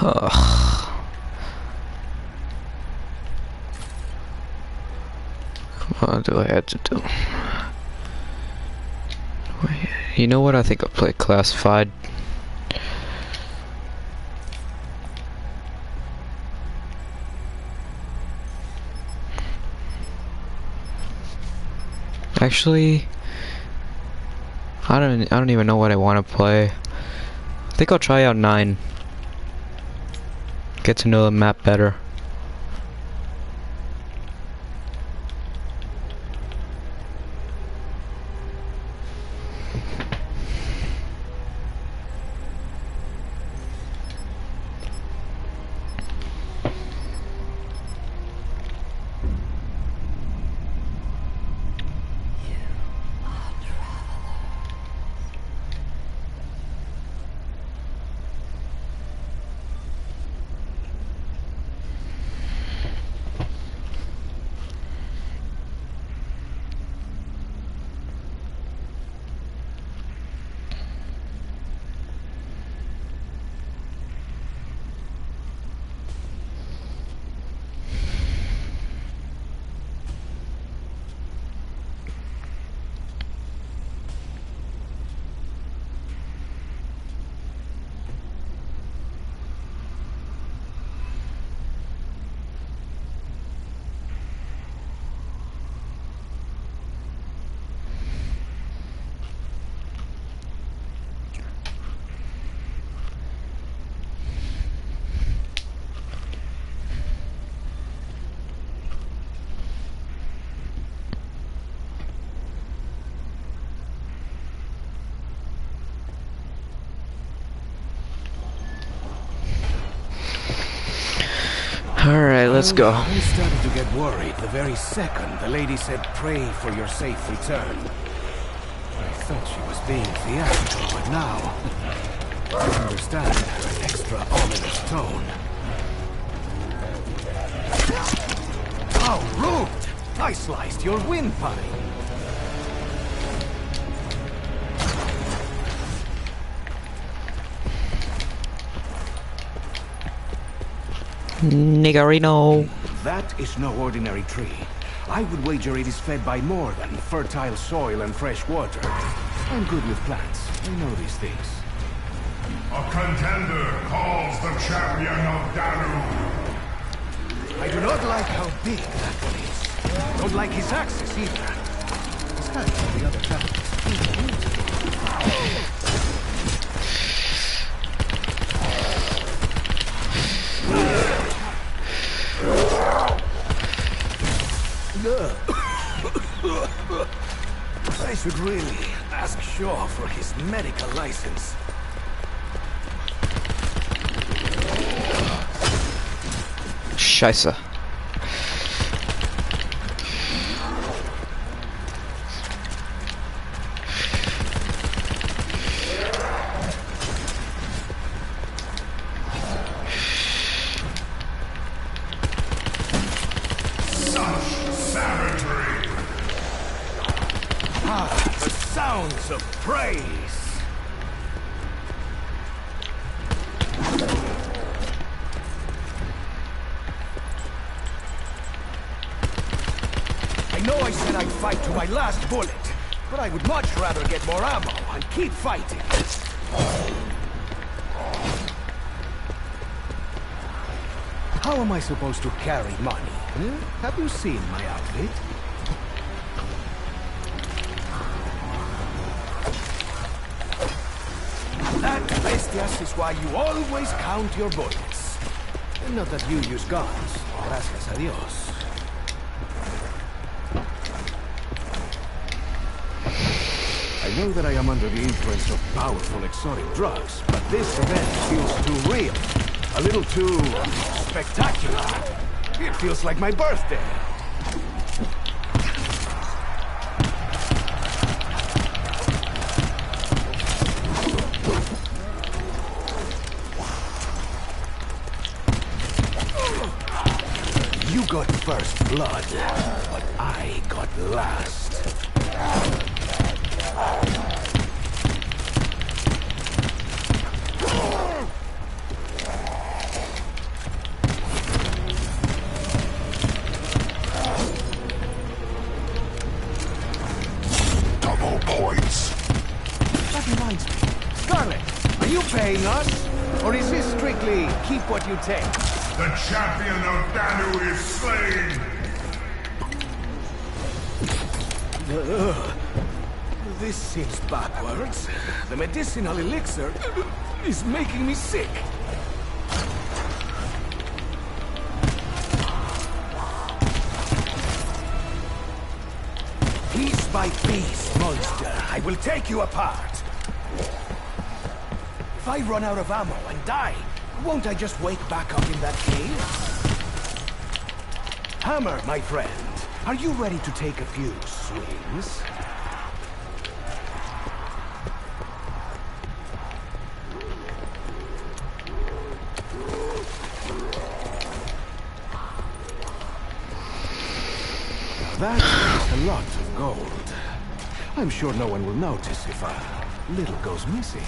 Ugh. What do I have to do? Wait, you know what? I think I'll play Classified. Actually, I don't even know what I want to play. I think I'll try out 9. Get to know the map better. Alright, let's go. I started to get worried the very second the lady said pray for your safe return. I thought she was being theatrical, but now I understand her extra ominous tone. How rude! I sliced your windpipe! Niggerino. That is no ordinary tree. I would wager it is fed by more than fertile soil and fresh water. I'm good with plants. I know these things. A contender calls the champion of Daru. I do not like how big that one is. Don't like his axis either. It's kind of like the other champions. I should really ask Shaw for his medical license. Scheisse. The sounds of praise. I know I said I'd fight to my last bullet, but I would much rather get more ammo and keep fighting. How am I supposed to carry money? Have you seen my outfit? That, bestias, is why you always count your bullets. And not that you use guns. Gracias a Dios. I know that I am under the influence of powerful exotic drugs, but this event feels too real. A little too spectacular. It feels like my birthday. You got first blood, but I got last. Or is this strictly keep what you take? The champion of Danu is slain! This seems backwards. The medicinal elixir is making me sick. Piece by piece, monster, I will take you apart. If I run out of ammo and die, won't I just wake back up in that cave? Hammer, my friend, are you ready to take a few swings? That's a lot of gold. I'm sure no one will notice if a little goes missing.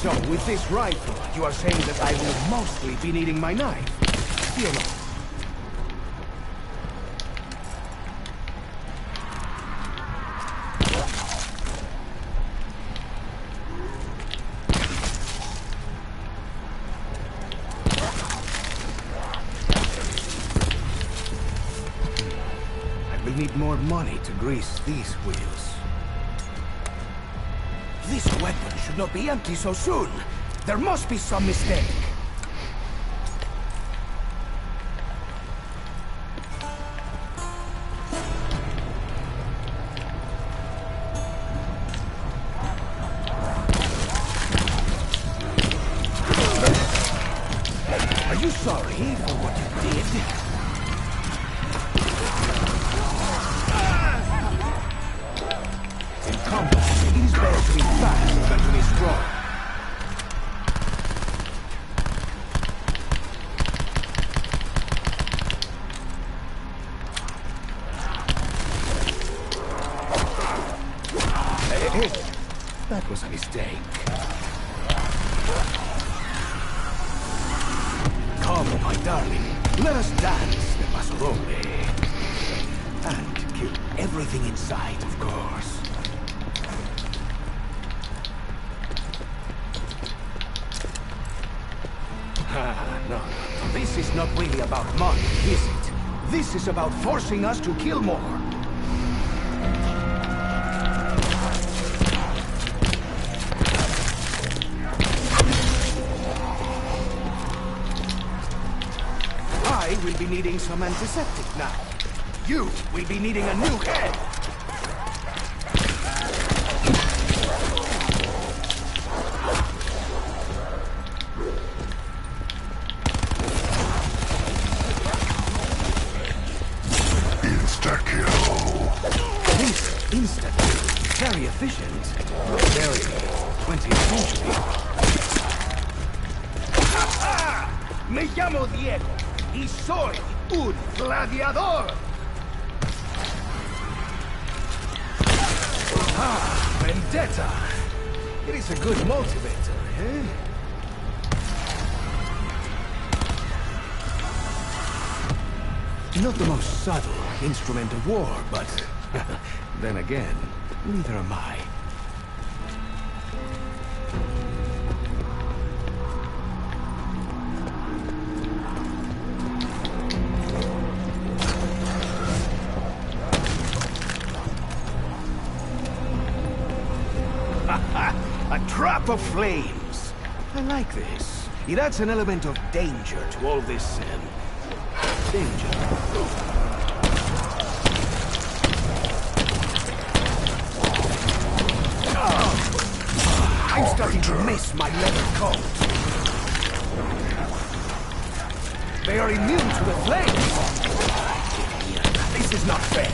So, with this rifle, you are saying that I will mostly be needing my knife? Fear not. We'll need more money to grease these wheels. This weapon should not be empty so soon. There must be some mistake. Are you sorry for what you did? In combat, it is better to be fast than to be strong. Hey, that was a mistake. Come, my darling, let us dance the Pasolone. And kill everything in sight, of course. No. This is not really about money, is it? This is about forcing us to kill more. I will be needing some antiseptic now. You will be needing a new head. Very efficient. Very 20th century. Me llamo Diego y soy un gladiador. Vendetta. It is a good motivator, eh? Not the most subtle instrument of war, but then again, neither am I. A trap of flames! I like this. It adds an element of danger to all this, danger. I'm starting to miss my leather coat. They are immune to the flames. This is not fair.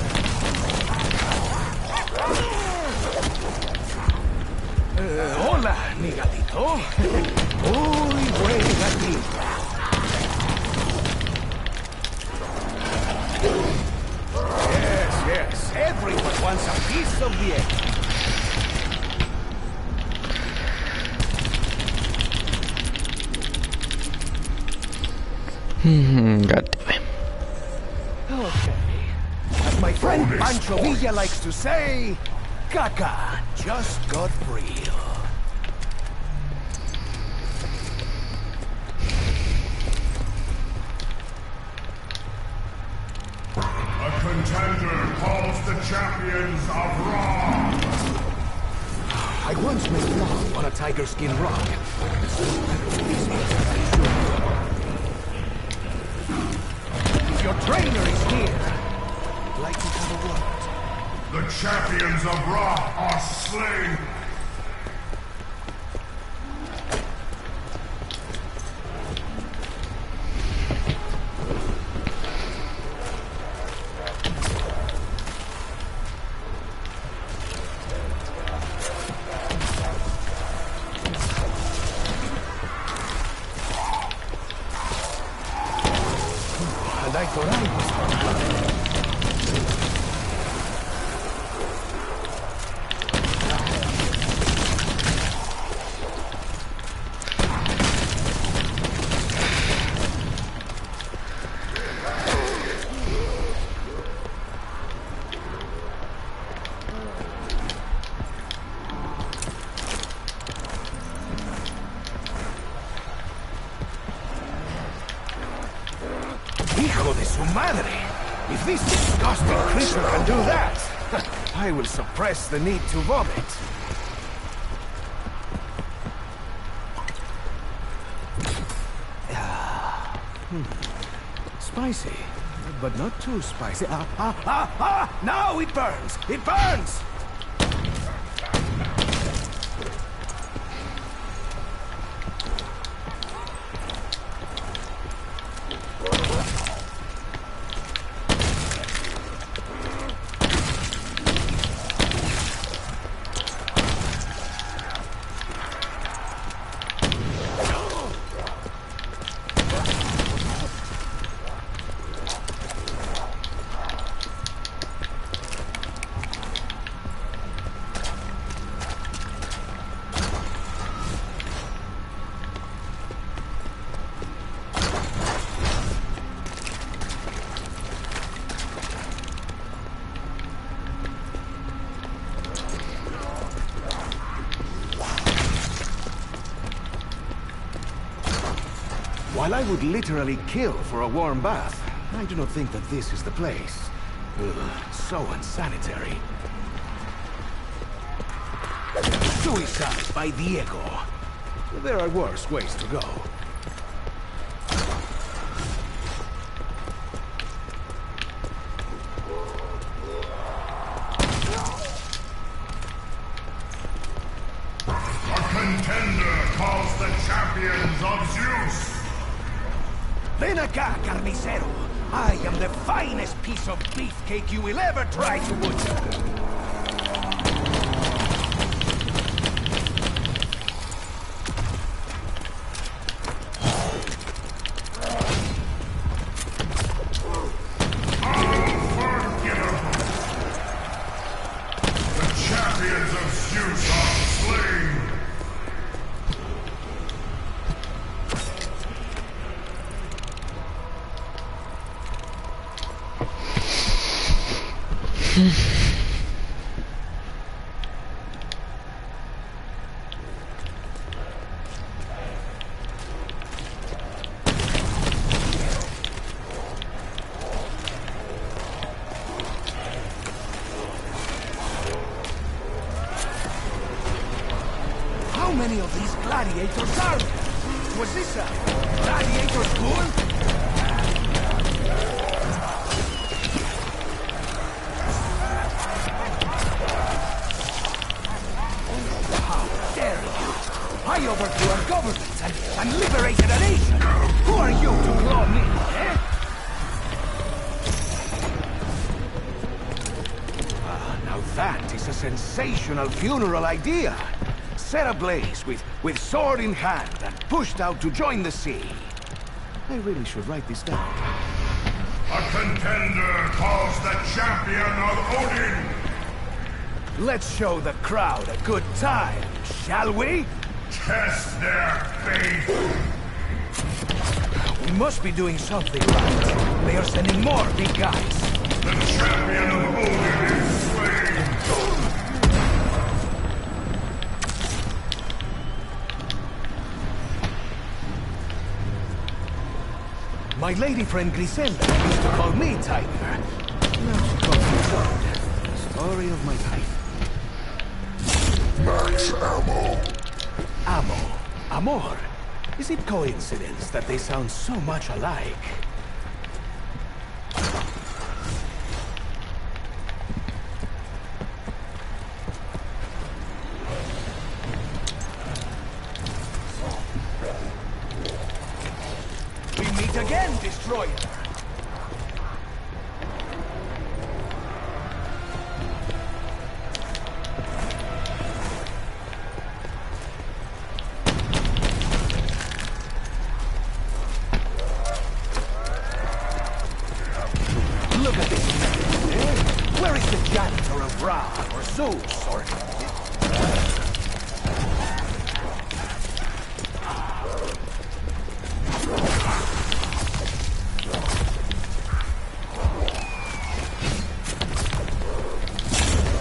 Hola, mi gatito. Muy buen gatito. Yes, everyone wants a piece of the egg. God damn it. Okay. As my friend Pancho Villa likes to say, Caca just got real. A contender calls the champions of Raw. I once made love on a tiger skin rock. If your trainer is here, I'd like to have a word. The champions of Raw are slain. And I thought I was hot-blooded. Hijo de su madre! If this disgusting creature can do that, I will suppress the need to vomit. Spicy, but not too spicy. Now it burns! It burns! While I would literally kill for a warm bath, I do not think that this is the place. Ugh, so unsanitary. Suicide by Diego. There are worse ways to go. A contender calls the champions of Zeus. Ven acá, carnicero. I am the finest piece of beefcake you will ever try to butcher. The champions of Zeus are slain. How many of these gladiators are there? Was this a gladiator school? How dare you! I overthrew a government and liberated a nation! Who are you to claw me, eh? Now that is a sensational funeral idea! Set ablaze with sword in hand and pushed out to join the sea. I really should write this down. A contender calls the champion of Odin. Let's show the crowd a good time, shall we? Test their faith. We must be doing something right. They are sending more big guys. The champion of Odin is slain! My lady friend Griselda used to call me Tiger. Now she calls me God. Story of my life. Max ammo. Ammo. Amor. Is it coincidence that they sound so much alike? We meet again, Destroyer! Look at this man, eh? Where is the janitor of Ra, or Zeus, or...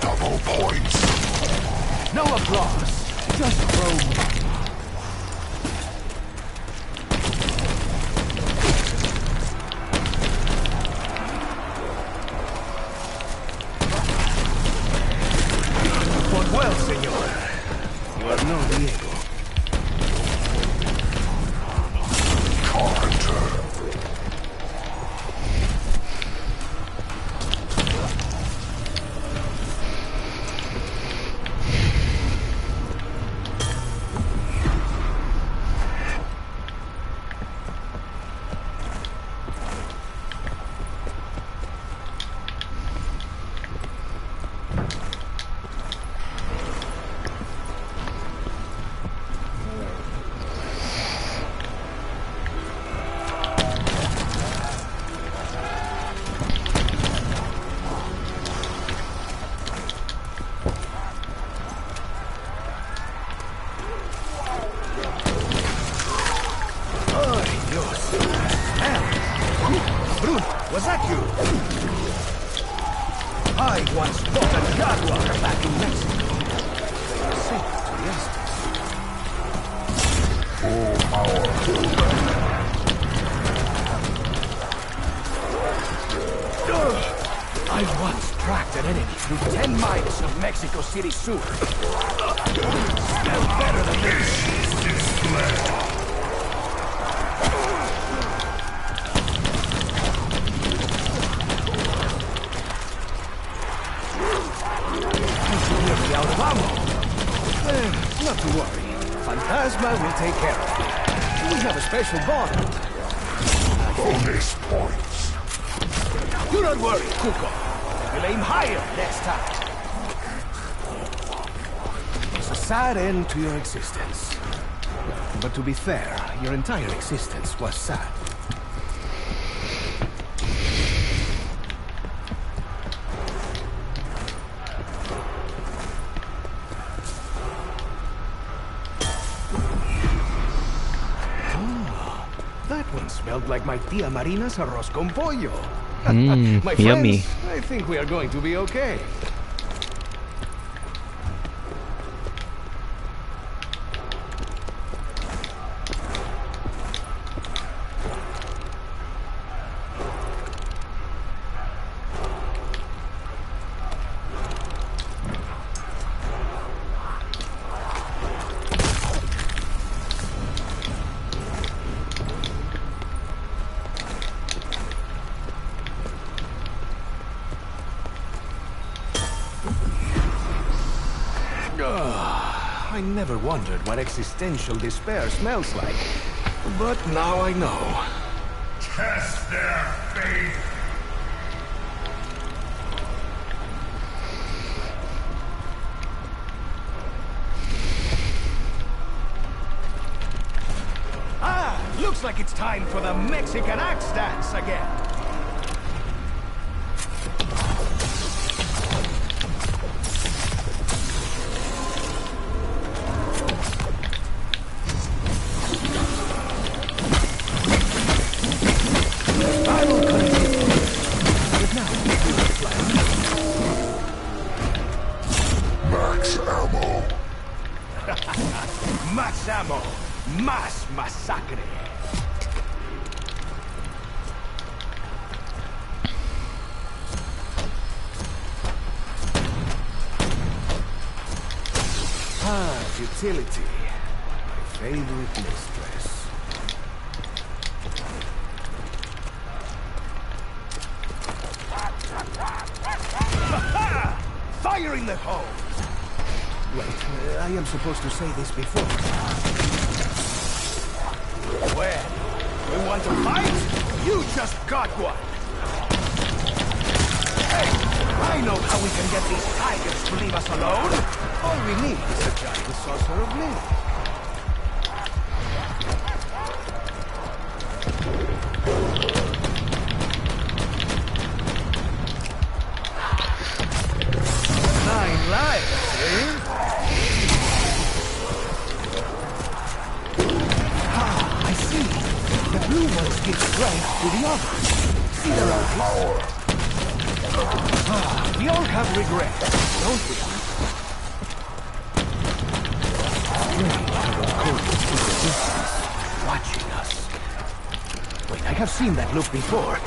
Double points. No applause, just throw me. Fought well, senor. You are no Diego. Carpenter. Ay, Dios. Bruno, was that you? I once fought a jaguar back in Mexico. They were safe to the Aztecs. Full power. Ugh. I once tracked an enemy through 10 miles of Mexico City sewer. Smelled better than this. Nearly out of ammo. Not to worry. Phantasma will take care of it. We have a special bond. Bonus points. Do not worry, Cuco. We'll aim higher next time. It's a sad end to your existence. But to be fair, your entire existence was sad. That one smelled like my Tia Marina's arroz con pollo. My friends, yummy. I think we are going to be okay. I never wondered what existential despair smells like. But now I know. Test their faith. Ah, looks like it's time for the Mexican axe dance again. Utility. My favorite mistress. Ha-ha! Fire in the hole! Wait, I am supposed to say this before. Where? You want to fight? You just got one! Hey, I know how we can get these tigers to leave us alone. All we need is a giant saucer of milk. Nine lives, eh? Ah, I see. The blue ones give strength to the others. See their eyes? Ah, we all have regrets, don't we? Watching us. Wait, I have seen that look before.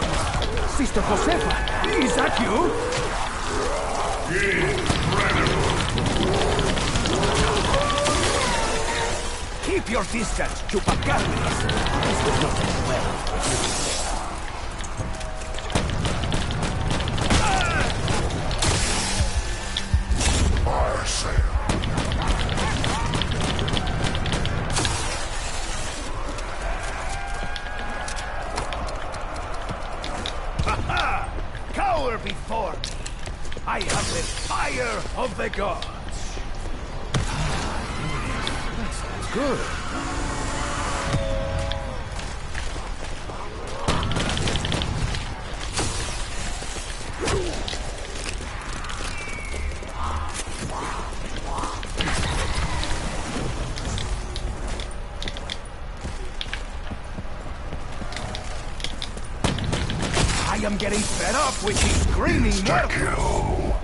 Sister Josefa, is that you? Incredible! Keep your distance, Chupacabras. This does not end well for you. Before me. I have the fire of the gods. That sounds good. I am getting fed up with these screaming muertos.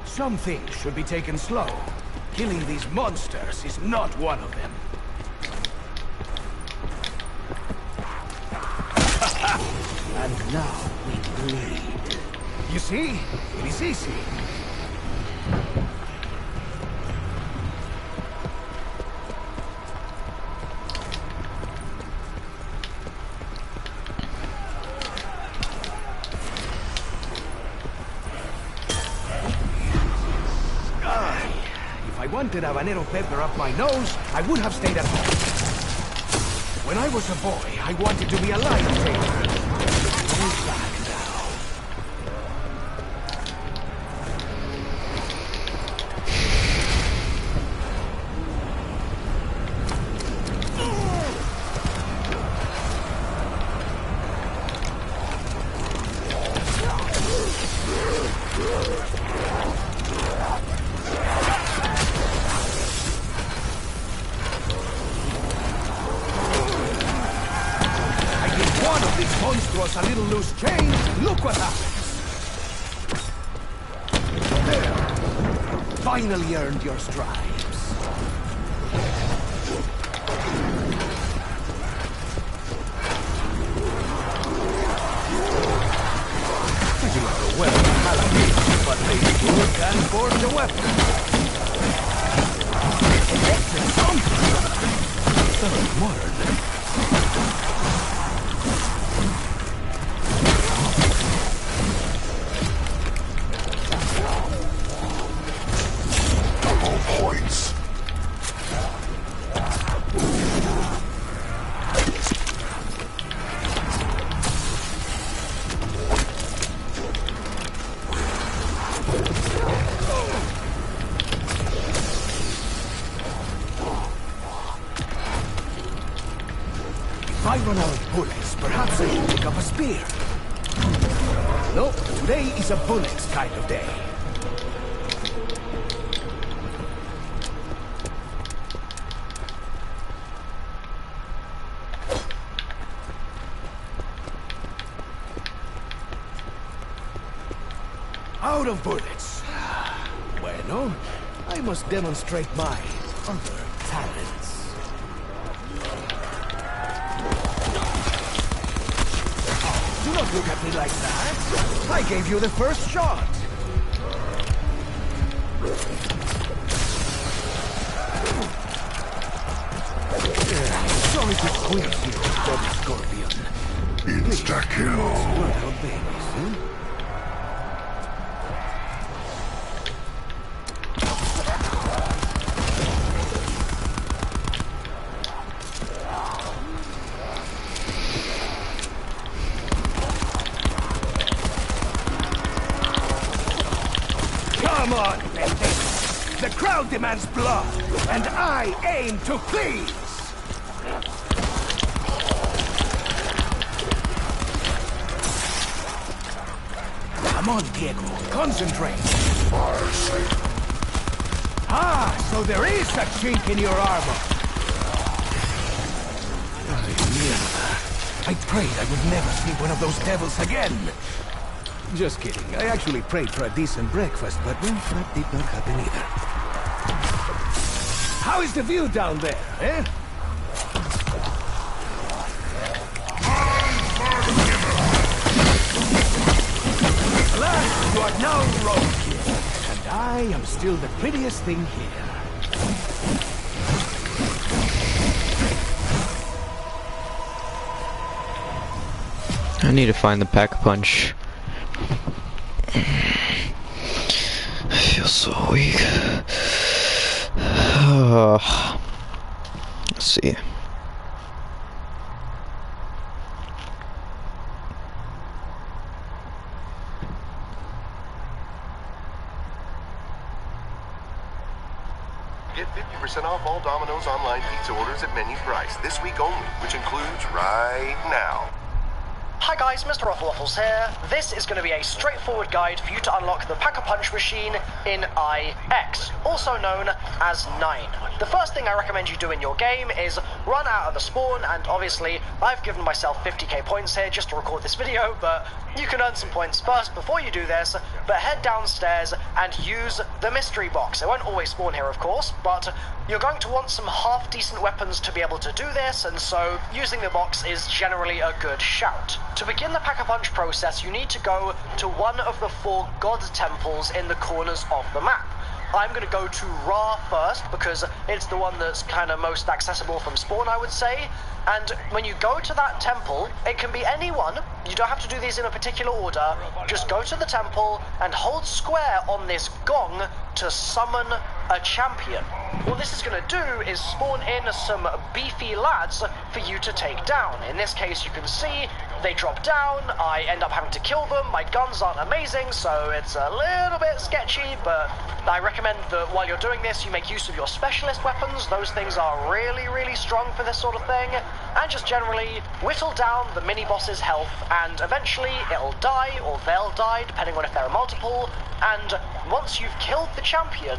Some things should be taken slow. Killing these monsters is not one of them. And now we bleed. You see? It is easy. If I wanted habanero pepper up my nose, I would have stayed at home. When I was a boy, I wanted to be a lion tamer. Hold back now. Monstrous a little loose chain, look what happens. There. Finally earned your stripes. You are a weapon paladin, but maybe you can forge a weapon. Electric something. So modern. If I run out of bullets, perhaps I should pick up a spear. No, today is a bullets kind of day. Out of bullets. Bueno, I must demonstrate my other talents. Do not look at me like that. I gave you the first shot. Sorry to squeeze you, Lord Scorpion. Insta-kill. Word of babies, huh? Come on, Bendis. The crowd demands blood, and I aim to please. Come on, Diego. Concentrate. Ah, so there is a chink in your armor. I prayed I would never see one of those devils again. Just kidding. I actually prayed for a decent breakfast, but well, that did not happen either. How is the view down there, eh? Alas, you are now rogue, and I am still the prettiest thing here. I need to find the Pack-a-Punch. I feel so weak. Let's see. Get 50% off all Domino's online pizza orders at menu price this week only, which includes right now. Hi guys, Mr. Rufflewaffles here. This is going to be a straightforward guide for you to unlock the Pack-a-Punch machine in IX, also known as 9. The first thing I recommend you do in your game is run out of the spawn, and obviously I've given myself 50k points here just to record this video, but you can earn some points first before you do this. But head downstairs and use the mystery box. It won't always spawn here, of course, but you're going to want some half-decent weapons to be able to do this, and so using the box is generally a good shout. To begin the Pack-a-Punch process, you need to go to one of the 4 god temples in the corners of the map. I'm going to go to Ra first, because it's the one that's kind of most accessible from spawn, I would say. And when you go to that temple, it can be anyone. You don't have to do these in a particular order. Just go to the temple and hold square on this gong to summon a champion. What this is going to do is spawn in some beefy lads for you to take down. In this case, you can see they drop down. I end up having to kill them. My guns aren't amazing, so it's a little bit sketchy, but I recommend that while you're doing this, you make use of your specialist weapons. Those things are really, really strong for this sort of thing. And just generally whittle down the mini-boss's health, and eventually it'll die, or they'll die, depending on if there are multiple. And once you've killed the champion,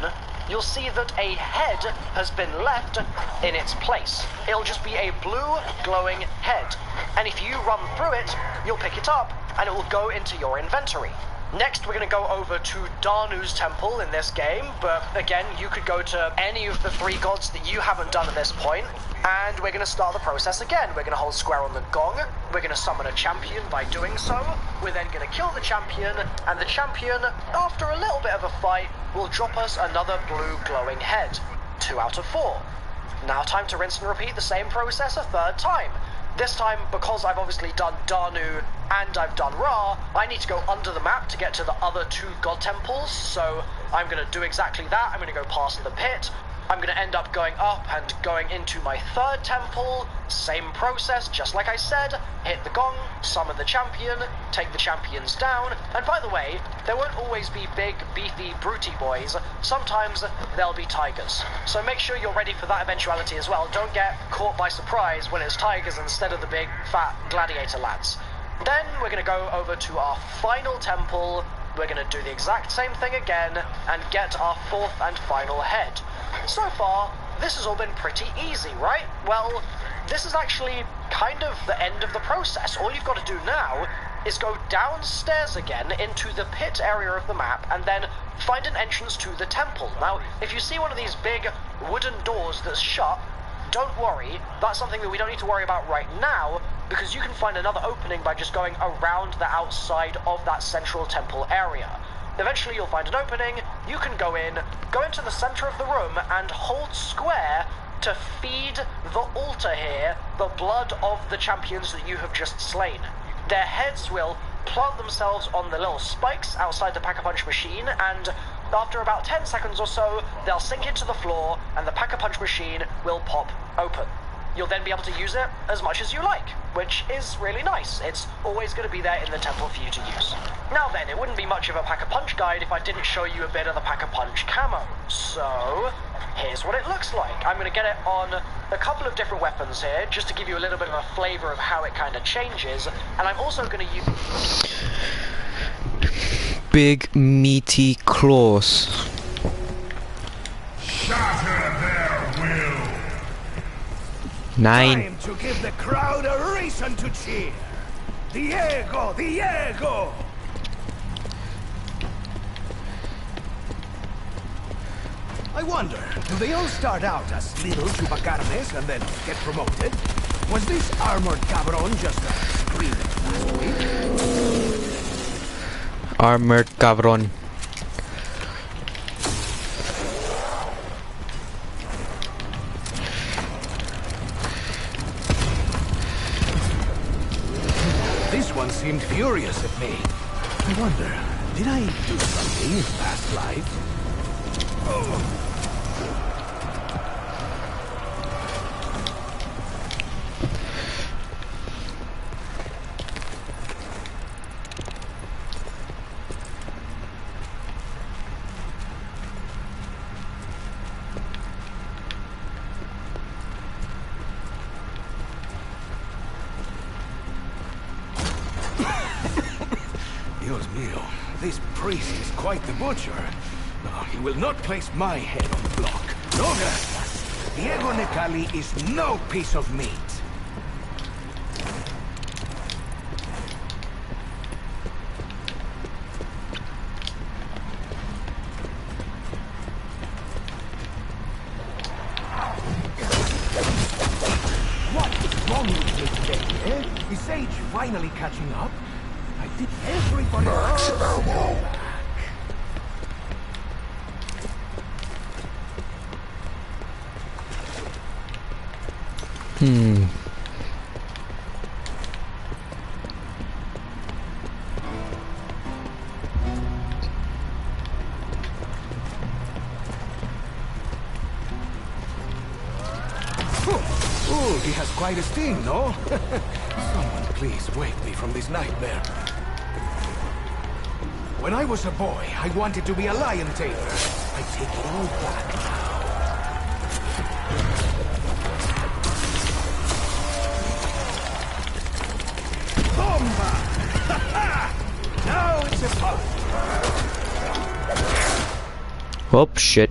you'll see that a head has been left in its place. It'll just be a blue glowing head. And if you run through it, you'll pick it up and it will go into your inventory. Next, we're going to go over to Danu's temple in this game, but again, you could go to any of the 3 gods that you haven't done at this point, and we're going to start the process again. We're going to hold square on the gong, we're going to summon a champion by doing so, we're then going to kill the champion, and the champion, after a little bit of a fight, will drop us another blue glowing head. 2 out of 4. Now time to rinse and repeat the same process a 3rd time. This time, because I've obviously done Danu and I've done Ra, I need to go under the map to get to the other 2 god temples, so I'm going to do exactly that. I'm going to go past the pit. I'm going to end up going up and going into my 3rd temple. Same process, just like I said. Hit the gong, summon the champion, take the champions down. And by the way, there won't always be big, beefy, brutey boys. Sometimes there'll be tigers. So make sure you're ready for that eventuality as well. Don't get caught by surprise when it's tigers instead of the big, fat gladiator lads. Then we're going to go over to our final temple. We're going to do the exact same thing again and get our 4th and final head. So far, this has all been pretty easy, right? Well, this is actually kind of the end of the process. All you've got to do now is go downstairs again into the pit area of the map and then find an entrance to the temple. Now, if you see one of these big wooden doors that's shut, don't worry, that's something that we don't need to worry about right now, because you can find another opening by just going around the outside of that central temple area. Eventually you'll find an opening, you can go into the center of the room and hold square to feed the altar here the blood of the champions that you have just slain. Their heads will plant themselves on the little spikes outside the Pack-a-Punch machine, and after about 10 seconds or so, they'll sink into the floor, and the Pack-a-Punch machine will pop open. You'll then be able to use it as much as you like, which is really nice. It's always going to be there in the temple for you to use. Now then, it wouldn't be much of a Pack-a-Punch guide if I didn't show you a bit of the Pack-a-Punch camo. So, here's what it looks like. I'm going to get it on a couple of different weapons here, just to give you a little bit of a flavor of how it kind of changes, and I'm also going to use... Big meaty claws. Shatter their will. 9. Time to give the crowd a reason to cheer. Diego! Diego! I wonder, do they all start out as little chupacarnes and then get promoted? Was this armored cabron just a scream last week? Armored cabron. This one seemed furious at me. I wonder, did I do something in past life? Oh. Dios mío, this priest is quite the butcher. No, he will not place my head on the block. No gracias. Diego Necali is no piece of meat. What is wrong with me today, eh? Is Sage finally catching up? I did everybody else go back. Ooh, he has quite a sting, no? Someone please wake me from this nightmare. When I was a boy, I wanted to be a lion tamer. I take it all back now. Bomba! Now it's a party. Oh shit.